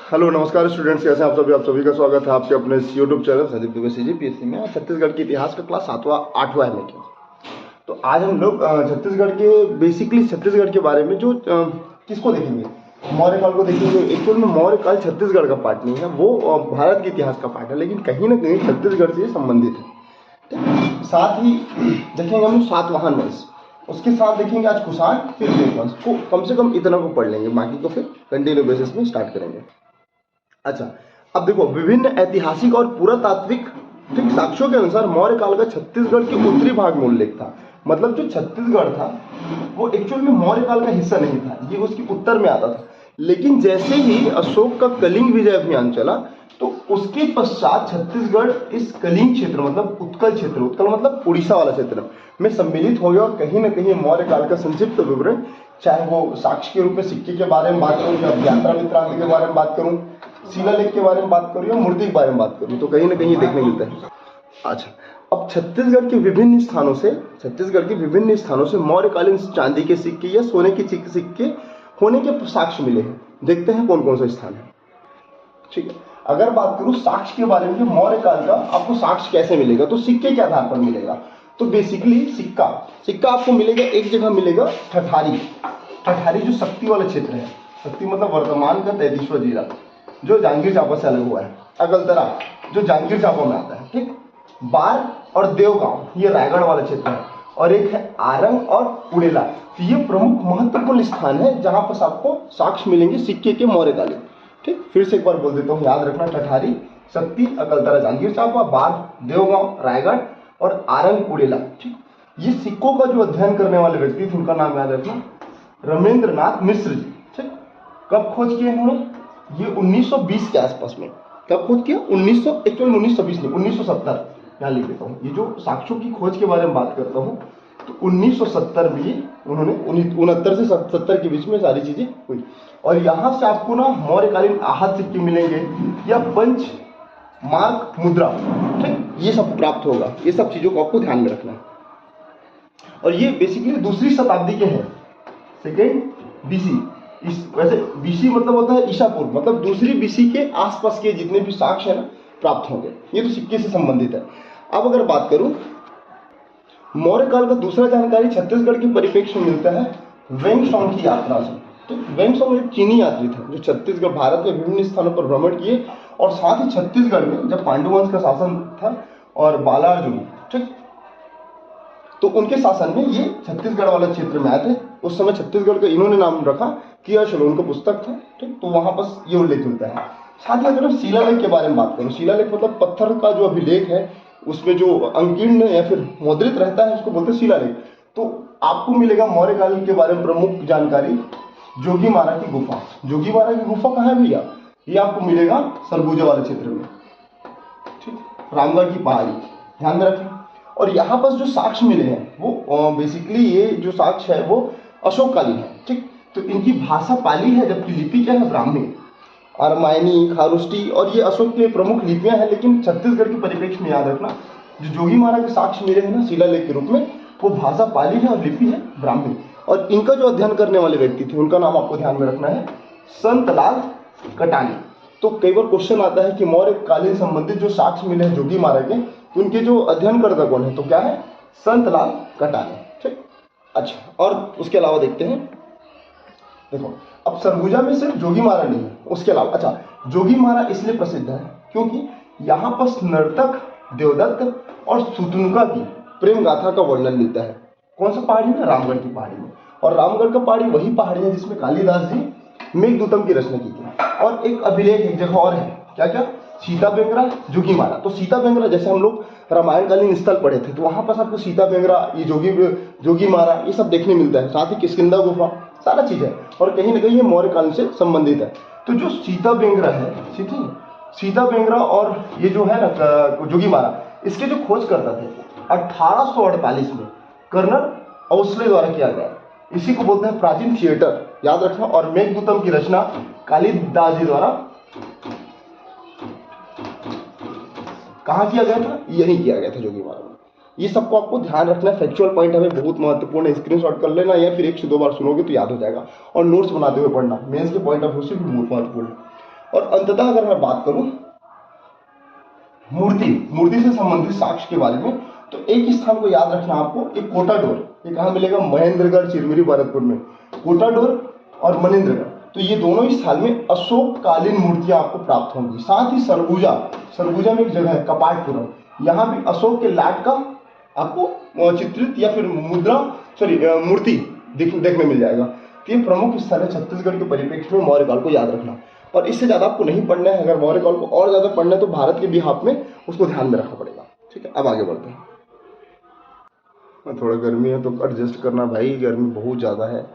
Hello नमस्कार students, कैसे हैं आप सभी का स्वागत है आपके अपने YouTube channel Sandeep Dubey CGPSC में। छत्तीसगढ़ के इतिहास का क्लास 7वां 8वां है मेरा। तो आज हम लोग छत्तीसगढ़ के बेसिकली छत्तीसगढ़ के बारे में जो किसको देखेंगे, मौर्य काल को देखेंगे। एक्चुअल में मौर्य काल छत्तीसगढ़ का पार्ट नहीं है, वो भारत के इतिहास का पार्ट है, लेकिन कहीं ना कहीं छत्तीसगढ़ से संबंधित है। साथ ही देखेंगे हम सातवाहन वंश, उसके साथ देखेंगे आज कुषाण, फिर देव वंश को। कम से कम इतना को पढ़ लेंगे, बाकी को फिर कंटिन्यू बेसिस में स्टार्ट करेंगे। अच्छा, अब देखो, विभिन्न ऐतिहासिक और पुरातात्विक साक्ष्यों के अनुसार मौर्य काल का छत्तीसगढ़ के उत्तरी भाग में उल्लेख था। मतलब जो छत्तीसगढ़ था वो एक्चुअल में मौर्य काल का हिस्सा नहीं था, ये उसके उत्तर में आता था। लेकिन जैसे ही अशोक का कलिंग विजय अभियान चला तो उसके पश्चात छत्तीसगढ़ इस कलिंग क्षेत्र मतलब उत्कल क्षेत्र, उत्कल मतलब उड़ीसा वाला क्षेत्र में सम्मिलित हो गया। और कहीं ना कहीं मौर्य काल का संक्षिप्त विवरण, चाहे वो साक्ष्य के रूप में सिक्के के बारे में बात करूं, या यात्रा मित्रांत के बारे में बात करूं, शिलालेख के बारे में बात करूं, या मूर्ति के बारे में बात करूं, तो कहीं ना कहीं देखने मिलता है। अच्छा, अब छत्तीसगढ़ के विभिन्न स्थानों से मौर्यकालीन चांदी के सिक्के या सोने के सिक्के होने के साक्ष्य मिले हैं। देखते हैं कौन कौन सा स्थान है। ठीक है, अगर बात करूं साक्ष्य के बारे में, मौर्य काल का आपको साक्ष्य कैसे मिलेगा, तो सिक्के के आधार पर मिलेगा। तो बेसिकली सिक्का आपको मिलेगा, एक जगह मिलेगा ठठारी जो शक्ति वाला क्षेत्र है। शक्ति मतलब वर्तमान का 33वां जिला जो जांजगीर चांपा से अलग हुआ है। अगलतरा जो जांजगीर चांपा में आता है। ठीक, बार और देवगांव ये रायगढ़ वाला क्षेत्र है। और एक है आरंग और उड़ेला। तो ये प्रमुख महत्वपूर्ण स्थान है जहां पर आपको साक्ष्य मिलेंगे सिक्के के मौर्यकालीन। ठीक, फिर से एक बार बोल देता हूँ, याद रखना। ठठारी, शक्ति, अकलतरा, जांजगीर चांपा, बार, देवगांव, रायगढ़ और आरंग, उड़ेला। ठीक, ये सिक्कों का जो अध्ययन करने वाले व्यक्ति थे उनका नाम याद रखना, रमेंद्रनाथ मिश्र जी। ठीक, कब खोज किया इन्होंने? ये 1920 के आसपास में। कब खोज किया? 1920 नहीं, 1970। यहाँ लिख देता हूँ। ये जो साक्ष्यों की खोज के बारे में बात करता हूँ तो 1970 में ये उन्होंने 69 से 70 के बीच में सारी चीजें हुई। और यहाँ से आपको ना मौर्यकालीन आहत सिक्के मिलेंगे या पंच मार्क मुद्रा। ठीक, ये सब प्राप्त होगा। ये सब चीजों को आपको ध्यान में रखना है। और ये बेसिकली दूसरी शताब्दी के हैं, सेकेंड BC। वैसे BC मतलब होता है ईसा पूर्व, मतलब दूसरी BC के आसपास के जितने भी साक्ष्य है ना प्राप्त होंगे। ये तो सिक्के से संबंधित है। अब अगर बात करूं मौर्य काल का दूसरा जानकारी छत्तीसगढ़ के परिप्रेक्ष्य में मिलता है वेंगसोंग की यात्रा से। तो वेंगसोंग एक चीनी यात्री था जो छत्तीसगढ़ भारत के विभिन्न स्थानों पर भ्रमण किए। और साथ ही छत्तीसगढ़ में जब पांडुवंश का शासन था और बालार्जुन, ठीक, तो उनके शासन में ये छत्तीसगढ़ वाला क्षेत्र में आए थे। उस समय छत्तीसगढ़ का इन्होंने नाम रखा किया चलो, उनका पुस्तक था। ठीक, तो वहां पर ये उल्लेख मिलता है। साथ ही अगर शिलालेख के बारे में बात करूं, शिलालेख मतलब पत्थर का जो अभिलेख है उसमें जो अंकीर्ण या फिर मुद्रित रहता है उसको बोलते हैं शिलालेख। तो आपको मिलेगा मौर्य काल के बारे में प्रमुख जानकारी जोगीमारा की गुफा। जोगीमारा की गुफा कहाँ है भैया? ये आपको मिलेगा सरगुजा वाले क्षेत्र में। ठीक, रामगढ़ की पहाड़ी, ध्यान में रखें। और यहाँ पर जो साक्ष्य मिले हैं वो बेसिकली ये जो साक्ष्य है वो अशोककालीन है। ठीक, तो इनकी भाषा पाली है जबकि लिपि क्या है? ब्राह्मी, अरमायनी, खारुष्टी, और ये अशोक के प्रमुख लिपियां हैं। लेकिन छत्तीसगढ़ के परिप्रेक्ष्य में याद रखना जो जोगीमारा के साक्ष्य मिले हैं ना शिलालेख के रूप में, वो भाषा पाली है और लिपि है ब्राह्मी। और इनका जो अध्ययन करने वाले व्यक्ति थे उनका नाम आपको ध्यान में रखना है संतलाल कटानी। तो कई बार क्वेश्चन आता है कि मौर्य कालीन संबंधित जो साक्ष्य मिले हैं जोगीमारा के, उनके जो अध्ययनकर्ता कौन है? तो क्या है? संतलाल कटानी। ठीक, अच्छा, और उसके अलावा देखते हैं, देखो अब सरगुजा में सिर्फ जोगीमारा नहीं है, उसके अलावा अच्छा जोगीमारा इसलिए प्रसिद्ध है क्योंकि यहाँ पर नर्तक देवदत्त और सुतनुका की प्रेम गाथा का वर्णन मिलता है। कौन सा पहाड़ी में? रामगढ़ की पहाड़ी में। और रामगढ़ का पहाड़ी वही पहाड़ी है जिसमें कालिदास जी मेघदूतम की रचना की थी। और एक अभिलेख एक जगह और है, क्या क्या? सीता बेंगरा, जोगीमारा। तो सीता बेंगरा जैसे हम लोग रामायणकालीन स्थल पढ़े थे तो वहां पर आपको सीता बेंगरा, ये जोगीमारा ये सब देखने मिलता है। साथ ही किष्किंधा गुफा, सारा चीज है। और कहीं ना कहीं ये मौर्य काल से संबंधित है। तो जो सीता बेंगरा है, सीता बेंगरा और ये जो है ना जोगीमारा, इसके जो खोज करता थे 1848 में कर्नल औसले द्वारा किया गया। इसी को बोलते हैं प्राचीन थिएटर, याद रखना। और मेघदूतम की रचना कालिदास जी द्वारा कहाँ किया गया था? यही किया गया था जोगीमारा में। ये सबको आपको ध्यान रखना है। फैक्चुअल पॉइंट हमें बहुत महत्वपूर्ण है, स्क्रीनशॉट कर लेना या फिर 1 से 2 बार सुनोगे तो याद हो जाएगा। और नोट्स बनाते हुए पढ़ना, मेंस के पॉइंट ऑफ व्यू से भी बहुत महत्वपूर्ण है। और अंततः अगर मैं बात करूं मूर्ति से संबंधित साक्ष्य के बारे में, तो एक स्थान को याद रखना आपको, एक कोटाडोर, ये कहाँ मिलेगा, महेंद्रगढ़ चिरमिरी भरतपुर में। कोटाडोर और मनेन्द्रगढ़, तो ये दोनों स्थान में अशोक कालीन मूर्तियां आपको प्राप्त होंगी। साथ ही सरगुजा में एक जगह है कपाटपुरम, यहाँ भी अशोक के लाट का आपको चित्रित या फिर मूर्ति देखने मिल जाएगा। तो ये प्रमुख स्थल है छत्तीसगढ़ के परिप्रेक्ष्य में मौर्य काल को याद रखना। और इससे ज्यादा आपको नहीं पढ़ना है, अगर मौर्य काल को और ज्यादा पढ़ना है तो भारत के बिहाफ में उसको ध्यान में रखना पड़ेगा। ठीक है, अब आगे बढ़ते हैं। थोड़ा गर्मी है तो एडजस्ट करना भाई, गर्मी बहुत ज्यादा है।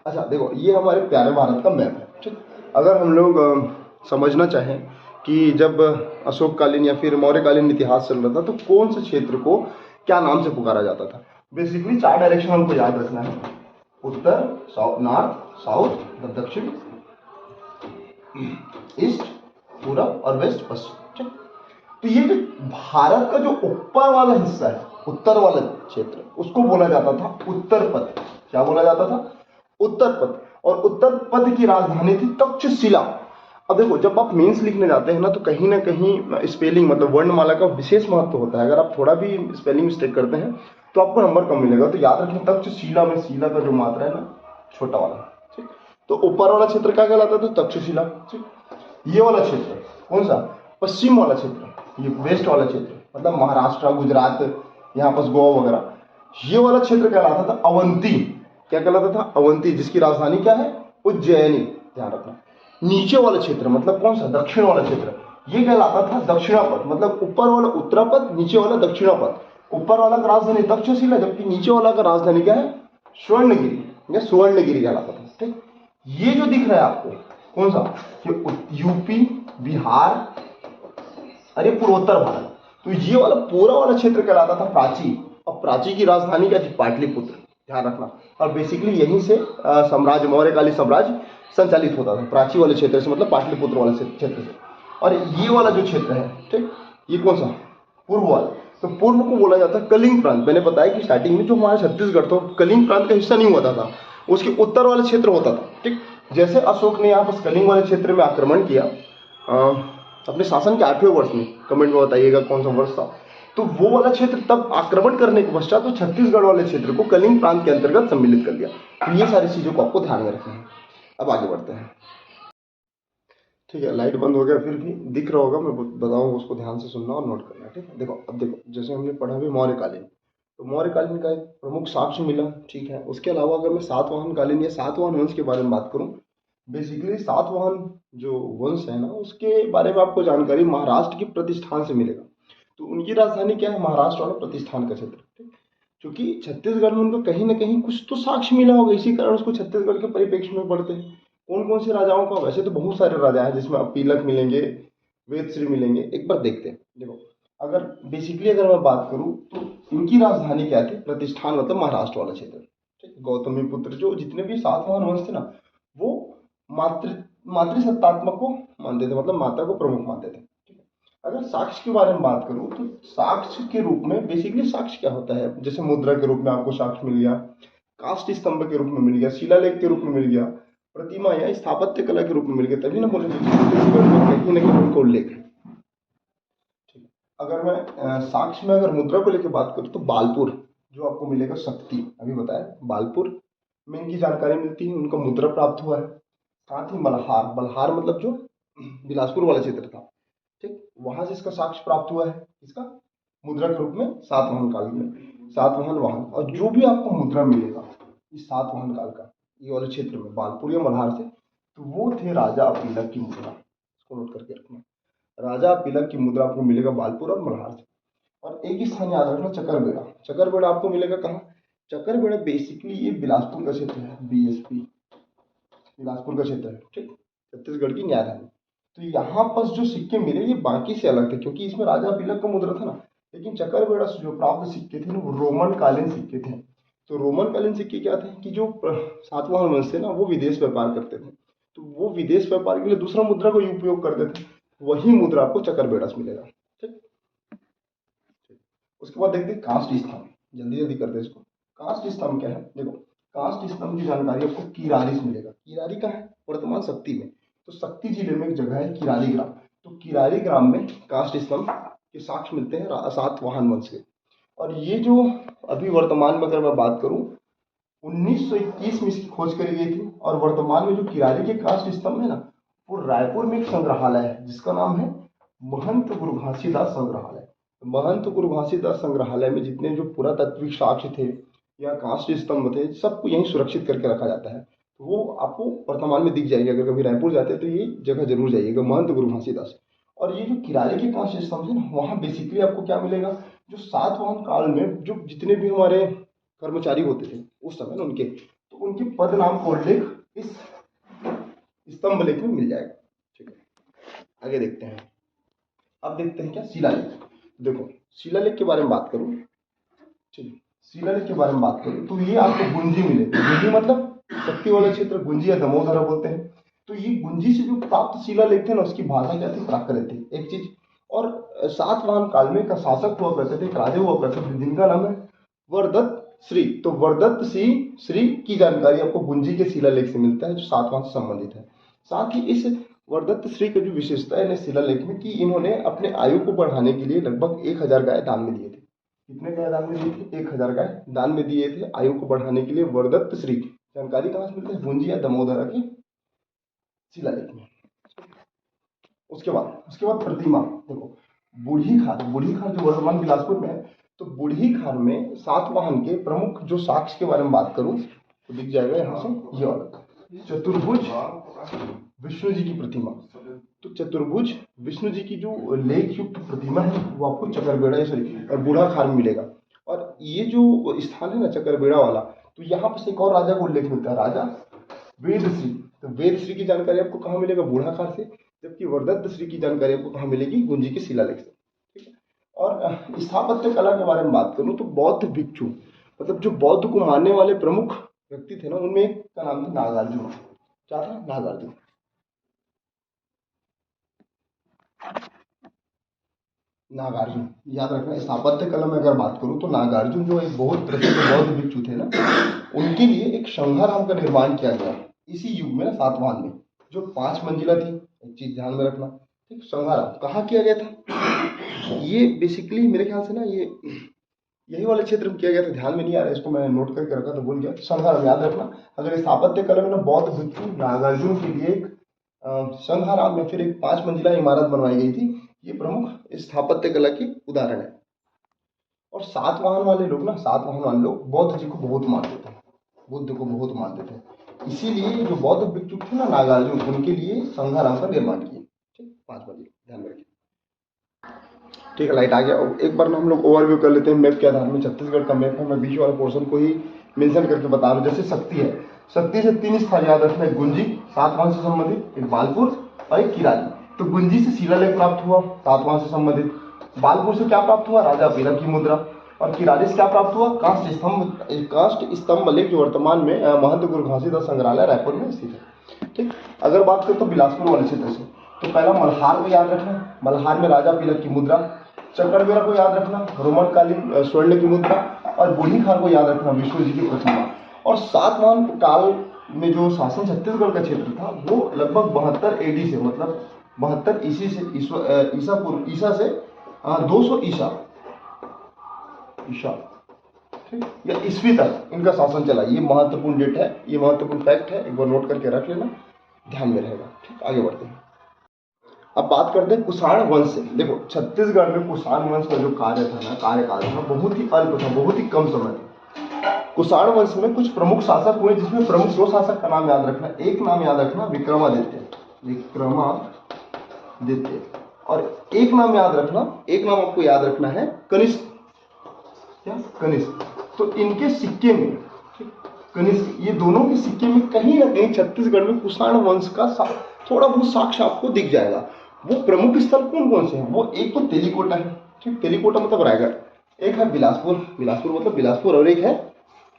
अच्छा देखो, ये हमारे प्यारे भारत का मैप है। ठीक, अगर हम लोग समझना चाहें कि जब अशोककालीन या फिर मौर्यकालीन इतिहास चल रहा था तो कौन से क्षेत्र को क्या नाम से पुकारा जाता था, बेसिकली 4 डायरेक्शन हमको याद रखना है, उत्तर नॉर्थ साउथ, दक्षिण ईस्ट पूरब और वेस्ट पश्चिम। ठीक, तो ये जो भारत का जो ऊपर वाला हिस्सा है, उत्तर वाला क्षेत्र, उसको बोला जाता था उत्तर पथ। क्या बोला जाता था, उत्तर पथ। और उत्तर पथ की राजधानी थी तक्षशिला। अब देखो, जब आप मेंस लिखने जाते हैं ना तो कहीं ना कहीं स्पेलिंग मतलब वर्णमाला का विशेष महत्व होता है। अगर आप थोड़ा भी स्पेलिंग मिस्टेक करते हैं तो आपको नंबर कम मिलेगा। तो याद रखें, तक्षशिला में शीला का जो मात्रा है ना, छोटा वाला। ठीक, तो ऊपर वाला क्षेत्र क्या कहलाता था, तक्षशिला। ठीक, ये वाला क्षेत्र कौन सा, पश्चिम वाला क्षेत्र, ये वेस्ट वाला क्षेत्र मतलब महाराष्ट्र, गुजरात, यहाँ पास गोवा वगैरह, ये वाला क्षेत्र कहलाता था अवंती। क्या कहलाता था, अवंती, जिसकी राजधानी क्या है, उज्जैनी। ध्यान रखना। नीचे वाला क्षेत्र मतलब कौन सा, दक्षिण वाला क्षेत्र, ये कहलाता था दक्षिणापथ। मतलब ऊपर वाला उत्तरापथ, नीचे वाला दक्षिणापथ। ऊपर वाला का राजधानी तक्षशिला, जबकि नीचे वाला का राजधानी क्या है, स्वर्णगिरी या सुवर्णगिरी कहलाता था। ठीक, ये जो दिख रहा है आपको कौन सा, यूपी, बिहार, अरे पूर्वोत्तर भारत, तो ये वाला पूरा वाला क्षेत्र कहलाता था प्राची। और प्राची की राजधानी क्या थी, पाटलिपुत्र। ध्यान रखना। और बेसिकली यहीं से साम्राज्य, मौर्यकालीन साम्राज्य संचालित होता था, प्राची वाले क्षेत्र से, मतलब पाटलिपुत्र वाले क्षेत्र से। और ये वाला जो क्षेत्र है, ठीक, ये कौन सा, पूर्व वाला। तो पूर्व को बोला जाता है कलिंग प्रांत। मैंने बताया कि स्टार्टिंग में जो हमारा छत्तीसगढ़ था कलिंग प्रांत का हिस्सा नहीं होता था, उसके उत्तर वाला क्षेत्र होता था। ठीक, जैसे अशोक ने यहाँ पर कलिंग वाले क्षेत्र में आक्रमण किया अपने शासन के 8वें वर्ष में, कमेंट में बताइएगा कौन सा वर्ष था, तो वो वाला क्षेत्र तब आक्रमण करने के पश्चात तो छत्तीसगढ़ वाले क्षेत्र को कलिंग प्रांत के अंतर्गत सम्मिलित कर दिया। तो ये सारी चीजों को आपको ध्यान में रखना है। अब आगे बढ़ते हैं। ठीक है, लाइट बंद हो गया, फिर भी दिख रहा होगा, मैं बताऊंगा, उसको ध्यान से सुनना और नोट करना। ठीक है, देखो अब देखो, जैसे हमने पढ़ा भी मौर्यकालीन, तो मौर्यकालीन का एक प्रमुख साक्ष्य मिला। ठीक है, उसके अलावा अगर मैं सातवाहन कालीन या सातवाहन वंश के बारे में बात करूं, बेसिकली सातवाहन जो वंश है ना, उसके बारे में आपको जानकारी महाराष्ट्र के प्रतिष्ठान से मिलेगा। तो उनकी राजधानी क्या है, महाराष्ट्र वाला प्रतिष्ठान का क्षेत्र। ठीक, क्योंकि छत्तीसगढ़ में उनको कहीं ना कहीं कुछ तो साक्ष्य मिला होगा, इसी कारण उसको छत्तीसगढ़ के परिप्रेक्ष्य में पढ़ते हैं। कौन कौन से राजाओं का, वैसे तो बहुत सारे राजा हैं जिसमें अपीलक मिलेंगे, वेदश्री मिलेंगे, एक बार देखते हैं। देखो, अगर बेसिकली अगर मैं बात करूं तो इनकी राजधानी क्या थी, प्रतिष्ठान मतलब महाराष्ट्र वाला क्षेत्र। ठीक, गौतमी पुत्र जो जितने भी सातवाहन वंश थे ना, वो मातृसत्तात्मक को मानते थे, मतलब माता को प्रमुख मानते थे। ठीक है, अगर साक्ष्य के बारे में बात करूं तो साक्ष्य के रूप में बेसिकली साक्ष्य क्या होता है, जैसे मुद्रा के रूप में आपको साक्ष्य मिल गया, काष्ठ स्तंभ के रूप में मिल गया, शिलालेख के रूप में मिल गया, प्रतिमा या स्थापत्य कला के रूप में मिल गया, तभी ना बोले छत्तीसगढ़ में कहीं ना कहीं उनका उल्लेख है। ठीक है, अगर मैं साक्ष्य में अगर मुद्रा को लेकर बात करूं तो बालपुर जो आपको मिलेगा, शक्ति अभी बताया, बालपुर में इनकी जानकारी मिलती है, उनका मुद्रा प्राप्त हुआ है। साथ ही मल्हार, मल्हार मतलब जो बिलासपुर वाला क्षेत्र था, ठीक, वहां से इसका साक्ष्य प्राप्त हुआ है, इसका मुद्रा के रूप में सातवाहन काल में, सातवाहन वाहन। और जो भी आपको मुद्रा मिलेगा इस सातवाहन काल का ये वाले क्षेत्र में, बालपुर या मल्हार से, तो वो थे राजा अपीलक की मुद्रा। इसको नोट करके रखना, राजा अपीलक की मुद्रा आपको मिलेगा बालपुर और मल्हार से। और एक ही स्थान याद रखना, चकरबेड़ा। चकरबेड़ा आपको मिलेगा कहाँ, चकरबेड़ा बेसिकली ये बिलासपुर का क्षेत्र है, बीएसपी बिलासपुर का क्षेत्र है। ठीक, छत्तीसगढ़ की न्यायधानी। तो यहाँ पर जो सिक्के मिले ये बाकी से अलग थे, क्योंकि इसमें राजा अपीलक का मुद्रा था ना, लेकिन चकरबेड़ा से जो प्राप्त सिक्के थे ना वो रोमन कालीन सिक्के थे। तो रोमन कालीन सिक्के क्या थे कि जो सातवाहन वंश थे ना वो विदेश व्यापार करते थे, तो वो विदेश व्यापार के लिए दूसरा मुद्रा को उपयोग करते थे, वही मुद्रा आपको चकरबेड़ा से मिलेगा। ठीक, उसके बाद देखते हैं काष्ठ स्तंभ, जल्दी जल्दी करते हैं इसको। काष्ठ स्तंभ क्या है, देखो काष्ठ स्तंभ की जानकारी आपको किरारी से मिलेगा। किरारी का है वर्तमान शक्ति में। तो शक्ति जिले में एक जगह है किरारी ग्राम, तो किरारी ग्राम में काष्ठ स्तंभ के साक्ष्य मिलते हैं सातवाहन वंश के। और ये जो अभी वर्तमान में अगर मैं बात करूं 1921 में इसकी खोज करी गई थी। और वर्तमान में जो किरारी के काष्ठ स्तंभ है ना, वो रायपुर में एक संग्रहालय है जिसका नाम है महंत गुरु घासीदास संग्रहालय। महंत गुरु घासीदास संग्रहालय में जितने जो पुरातात्विक साक्ष्य थे या काष्ठ स्तंभ थे, सबको यहीं सुरक्षित करके रखा जाता है। तो वो आपको वर्तमान में दिख जाएगी, अगर कभी रायपुर जाते हैं तो ये जगह जरूर जाइएगा, महंत गुरु घासीदास। और ये जो किरारी के काष्ठ स्तंभ है ना, वहाँ बेसिकली आपको क्या मिलेगा, जो सातवाहन काल में जो जितने भी हमारे कर्मचारी होते थे उस समय उनके, तो उनके पद नाम का उल्लेख इस स्तंभ लेख में मिल जाएगा। ठीक है, आगे देखते हैं। अब देखते हैं क्या शिलालेख। देखो शिलालेख के बारे में बात करूं, चलिए शिलालेख के बारे में बात करूं तो ये आपको गुंजी मिले। गुंजी मतलब शक्ति वाला क्षेत्र, गुंजी या दमोदरा बोलते हैं। तो ये गुंजी से जो प्राप्त शिलालेख थे ना, उसकी भाषा क्या थी, प्राकृत थी एक चीज। और सातवाहन काल में एक शासक हुआ करते थे, एक राजा हुआ करते थे जिनका नाम है वरदत्त श्री। तो वरदत्त श्री की जानकारी आपको गुंजी के शिलालेख से मिलता है जो सातवाहन से संबंधित है। साथ ही इस वरदत्त श्री की जो विशेषता है शिलालेख में कि इन्होंने अपने आयु को बढ़ाने के लिए लगभग 1000 गाय दान में दिए थे। कितने गाय दान में दिए थे, 1000 गाय दान में दिए थे आयु को बढ़ाने के लिए। वरदत्त श्री जानकारी कहाँ से मिलती है, गुंजी या दमोदरा के शिलालेख में। उसके बाद प्रतिमा। देखो बूढ़ी खार जो वर्तमान बिलासपुर में है, तो बूढ़ी खार में सातवाहन के प्रमुख जो साक्ष्य के बारे में बात करूं तो दिख जाएगा यहाँ से, ये वाला चतुर्भुज विष्णु जी की प्रतिमा। तो चतुर्भुज विष्णु जी की जो लेख युक्त प्रतिमा है वो आपको चकरबेड़ा और बूढ़ा खार में मिलेगा। और ये जो स्थान है ना चकरबेड़ा वाला, तो यहाँ पर एक और राजा का उल्लेख मिलता है, राजा वेदश्री। तो वेदश्री की जानकारी आपको कहाँ मिलेगा, बूढ़ा खार से। जबकि वरदत्त श्री की जानकारी आपको कहाँ मिलेगी, गुंजी के शिलालेख से। ठीक है, और स्थापत्य कला के बारे में बात करूं तो बौद्ध भिक्षु मतलब जो बौद्ध को मानने वाले प्रमुख व्यक्ति थे ना, उनमें एक का नाम था नागार्जुन। क्या था, नागार्जुन। नागार्जुन याद रखना। स्थापत्य कला में अगर बात करूं तो नागार्जुन जो एक बहुत प्रसिद्ध बौद्ध भिक्षु थे ना, उनके लिए एक संघाराम का निर्माण किया गया इसी युग में ना, सातवाहन में, जो 5 मंजिला थी। एक चीज ध्यान में रखना, ठीक, संघाराम कहाँ किया गया था, ये बेसिकली मेरे ख्याल से ना ये यही वाले क्षेत्र में किया गया था, ध्यान में नहीं आ रहा है, इसको मैं नोट करके रखा तो भूल गया। संघाराम याद रखना। अगर स्थापत्य कला में ना बौद्ध भिक्षु नागार्जुन के लिए एक संघाराम में फिर एक 5 मंजिला इमारत बनवाई गई थी। ये प्रमुख स्थापत्य कला की उदाहरण है। और सातवाहन वाले लोग ना, सातवाहन वाले लोग बौद्ध जी को बहुत मानते थे, बुद्ध को बहुत मानते थे। इसीलिए जो बौद्ध भिक्षु थे ना नागार्जुन, उनके लिए संघाराम का निर्माण किए। ठीक, 5 मंजिल, ध्यान में रखिए। ठीक है, लाइट आ गया। एक बार ना हम लोग ओवरव्यू कर लेते हैं मैप के आधार में। छत्तीसगढ़ का मैप है, मैं बीच वाला पोर्शन को ही मेंशन करके बता रहा हूँ। जैसे शक्ति है, शक्ति से 3 स्थान याद रखना है, गुंजी सातवाहन से संबंधित, एक बालपुर और एक किरारी। तो गुंजी से शिलालेख प्राप्त हुआ सातवाहन से संबंधित, बालपुर से क्या प्राप्त हुआ, राजा पीलर की मुद्रा, और किरारी से क्या प्राप्त हुआ, काष्ठ स्तंभ लेख जो वर्तमान में महंत गुरु घासीदास संग्रहालय रायपुर में स्थित है। ठीक, अगर बात करें तो बिलासपुर वाले क्षेत्र से, तो पहला मल्हार को याद रखना, मल्हार में राजा पीलर की मुद्रा, चकरबेड़ा को याद रखना, रोमन कालीन स्वर्ण की मुद्रा, और बूढ़ी खार को याद रखना, विष्णु जी की प्रतिमा। और सातवाहन काल में जो शासन छत्तीसगढ़ का क्षेत्र था वो लगभग 72 AD से, मतलब 72 ईसी से ईसा से 200 ईसा ठीक या ईस्वी तक इनका शासन चला। ये महत्वपूर्ण डेट है, ये महत्वपूर्ण फैक्ट है, एक बार नोट करके रख लेना, ध्यान में रहेगा। ठीक, आगे बढ़ते हैं। अब बात करते हैं कुषाण वंश से। देखो छत्तीसगढ़ में कुषाण वंश का जो कार्यकाल था बहुत ही अल्प था, बहुत ही कम समय था। कुषाण वंश में कुछ प्रमुख शासक हुए, जिसमें प्रमुख 2 शासक का नाम याद रखना। एक नाम याद रखना विक्रमादित्य, और एक नाम याद रखना, एक नाम आपको याद रखना है कनिष्क। क्या, कनिष्क। तो इनके सिक्के में, कनिष्क, ये दोनों के सिक्के में कहीं ना कहीं छत्तीसगढ़ में कुषाण वंश का थोड़ा बहुत साक्ष्य आपको दिख जाएगा। वो प्रमुख स्थल कौन कौन से हैं, वो एक तो तेलीकोटा है, ठीक, तेलीकोटा मतलब रायगढ़, एक है बिलासपुर, बिलासपुर मतलब बिलासपुर, और एक है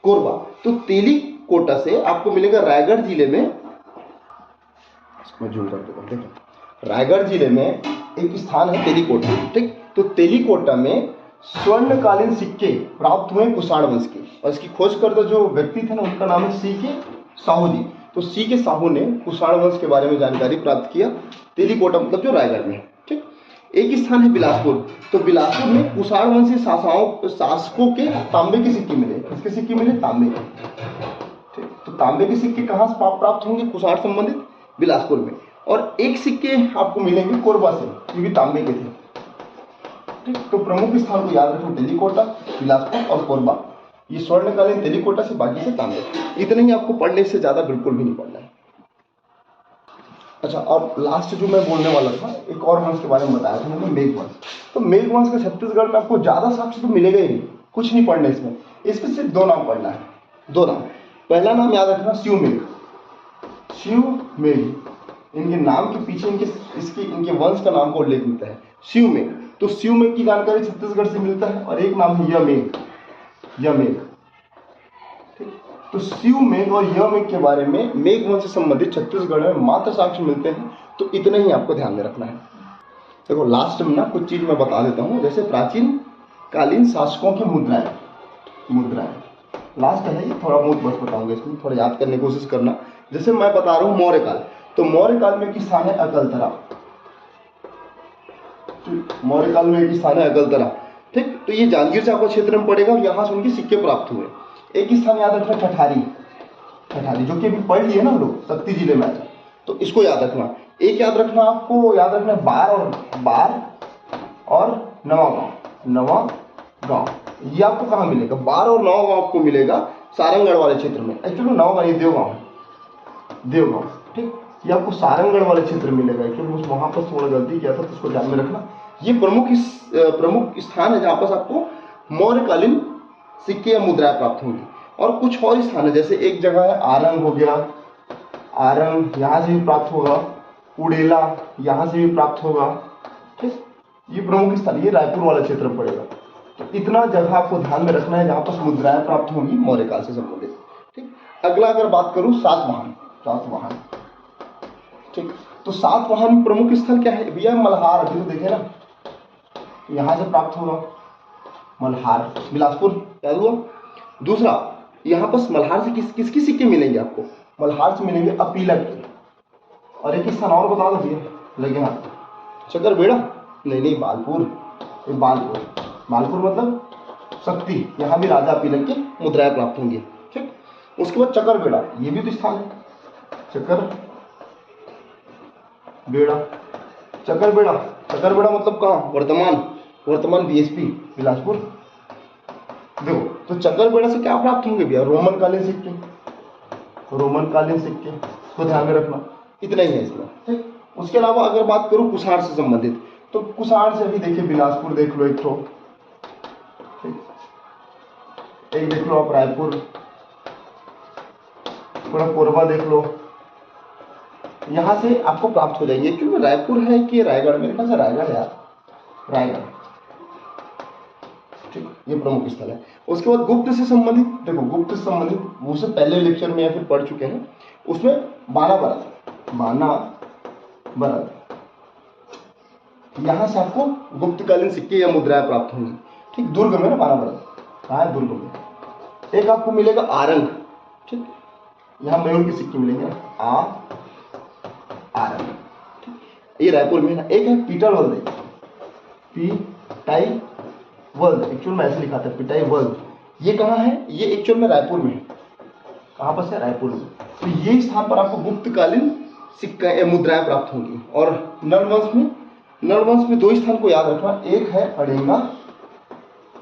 कोरबा। तो तेलीकोटा से आपको मिलेगा रायगढ़ जिले में, इसको जूम कर देता हूं, देखो रायगढ़ जिले में एक स्थान है तेलीकोटा। ठीक, तो तेलीकोटा में स्वर्णकालीन सिक्के प्राप्त हुए कुषाण वंश के, और इसकी खोज करता जो व्यक्ति थे ना, उनका नाम है C.K. साहू जी। तो सी के साहू ने कुषाण वंश के बारे में जानकारी प्राप्त किया तेलीकोटा मतलब जो रायगढ़ में। ठीक, एक स्थान है बिलासपुर, तो बिलासपुर में कुषाण वंशी शासकों के तांबे के सिक्के मिले। किसके सिक्के मिले? तांबे के। ठीक, तो तांबे के सिक्के कहाँ से प्राप्त होंगे? कुषाण संबंधित बिलासपुर में। और एक सिक्के आपको मिलेंगे कोरबा से, ये भी तांबे के थे। ठीक, तो प्रमुख स्थान को याद रखें, तेलीकोटा, बिलासपुर और कोरबा। ये स्वर्णकालीन तेलीकोटा से, बाकी से तांबे। इतने ही आपको पढ़ने से ज्यादा बिल्कुल भी नहीं पढ़ना है। अच्छा, और लास्ट जो मैं बोलने वाला था, एक और वंश के बारे में बताया था मैंने, मेघवंश। तो मेघवंश का छत्तीसगढ़ में आपको ज्यादा साक्ष्य तो मिलेगा ही नहीं, कुछ नहीं पढ़ना इसमें। इसमें सिर्फ दो नाम पढ़ना है, दो नाम। पहला नाम याद रखना शिवमेघ, शिवमेघ। इनके नाम के पीछे इनके वंश का नाम का उल्लेख मिलता है, शिवमेघ। तो शिवमेघ की जानकारी छत्तीसगढ़ से मिलता है। और एक नाम है यमेघ, यमेघ। ठीक, तो शिवमेघ और यमेघ के बारे में मेघवंश से संबंधित छत्तीसगढ़ में मात्र साक्ष्य मिलते हैं। तो इतना ही आपको ध्यान में रखना है। देखो लास्ट में ना कुछ चीज मैं बता देता हूँ, जैसे प्राचीन कालीन शासकों की मुद्राएं लास्ट है ये, थोड़ा बहुत बस बताऊंगा, इसमें थोड़ा याद करने की कोशिश करना। जैसे मैं बता रहा हूँ मौर्य काल, तो मौर्य काल में एक स्थान है अकलतरा। मौर्य काल में एक स्थान है अकलतरा। ठीक, तो ये जांजगीर चांपा क्षेत्र में पड़ेगा, यहाँ से उनके सिक्के प्राप्त हुए। एक स्थान याद रखना ठठारी, ठठारी जो कि अभी पढ़ लिए ना हम लोग, शक्ति जिले में, तो इसको याद रखना। एक याद रखना, आपको याद रखना बार और नवागांव। ये आपको कहाँ मिलेगा? बार और नवागांव आपको मिलेगा सारंगगढ़ वाले क्षेत्र में। एक्चुअली नवागांव ये देवगांव। ठीक, ये आपको सारंगगढ़ वाले क्षेत्र में मिलेगा। एक्चुअली वहां पर थोड़ा गलती किया था, तो इसको ध्यान में रखना। ये प्रमुख स्थान है जहां पर आपको मौर्यकालीन सिक्के या मुद्राएं प्राप्त होंगी। और कुछ और स्थान है, जैसे एक जगह है आरंग हो गया, आरंग यहाँ से भी प्राप्त होगा, उड़ेला यहाँ से भी प्राप्त होगा। ठीक, ये प्रमुख स्थान, ये रायपुर वाला क्षेत्र में पड़ेगा। तो इतना जगह आपको ध्यान में रखना है जहां पर मुद्राएं प्राप्त होंगी मौर्यकाल से संबंधित। ठीक, अगला अगर बात करूं सातवाहन। ठीक, तो सातवाहन प्रमुख स्थल क्या है भैया? मल्हार। अभी तो देखे ना, यहां से प्राप्त होगा मल्हार, बिलासपुर, याद हुआ। दूसरा, यहाँ पर मल्हार से किसकी सिक्के मिलेंगे आपको? मल्हार से मिलेंगे अपीलक के। और एक स्थान और बता दो भैया, लगे हाथ, चकरबेड़ा नहीं, बालपुर मतलब शक्ति, यहाँ भी राजा अपीलक के मुद्राएं प्राप्त होंगी। ठीक, उसके बाद चकरबेड़ा, ये भी तो स्थान है, चकरबेड़ा मतलब कहाँ? वर्तमान बीएसपी बिलासपुर। देखो, तो चकरबेड़ा से क्या प्राप्त होंगे भैया? रोमन कालीन सिक्के, तो ध्यान में रखना। इतना ही है इसमें। ठीक, उसके अलावा अगर बात करूं कुषाण से संबंधित, तो कुषाण से अभी देखिए बिलासपुर देख लो, एक देख लो आप रायपुर, थोड़ा कोरबा देख लो, यहां से आपको प्राप्त हो जाएंगे। क्योंकि रायपुर है कि रायगढ़? मेरे ख्याल से रायगढ़ है यार, रायगढ़। ठीक, ये प्रमुख स्थल है। उसके बाद गुप्त से संबंधित, देखो गुप्त से संबंधित वो से पहले लेक्चर में या फिर पढ़ चुके हैं, उसमें बानाबरत, यहां से आपको गुप्तकालीन सिक्के या मुद्राएं प्राप्त होंगी। ठीक, दुर्ग में ना बानाबरत, कहाँ है? दुर्ग में। एक आपको मिलेगा आरंग। ठीक, यहाँ मयूर के सिक्के मिलेंगे आरंग। ठीक, ये रायपुर में है। एक है पीटाईवर्ल्ड, एक्चुअल में ऐसे लिखा था पीटाईवर्ल्ड। ये कहाँ है? ये एक्चुअल में रायपुर में है। कहाँ पर है? रायपुर में। तो ये स्थान पर आपको गुप्तकालीन सिक्का या मुद्राएं प्राप्त होंगी। और नलवंश में दो स्थान को याद रखना, एक है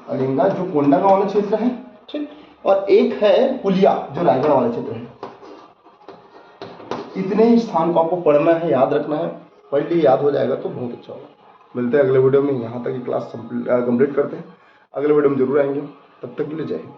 अड़ेंगा जो कोंडागांव वाला क्षेत्र है। ठीक, और एक है पुलिया जो रायगढ़ वाला क्षेत्र है। इतने ही स्थान को आपको पढ़ना है, याद रखना है। पढ़ लिए याद हो जाएगा तो बहुत अच्छा होगा। मिलते हैं अगले वीडियो में। यहाँ तक की क्लास कंप्लीट करते हैं, अगले वीडियो में जरूर आएंगे। तब तक के लिए जय हिंद।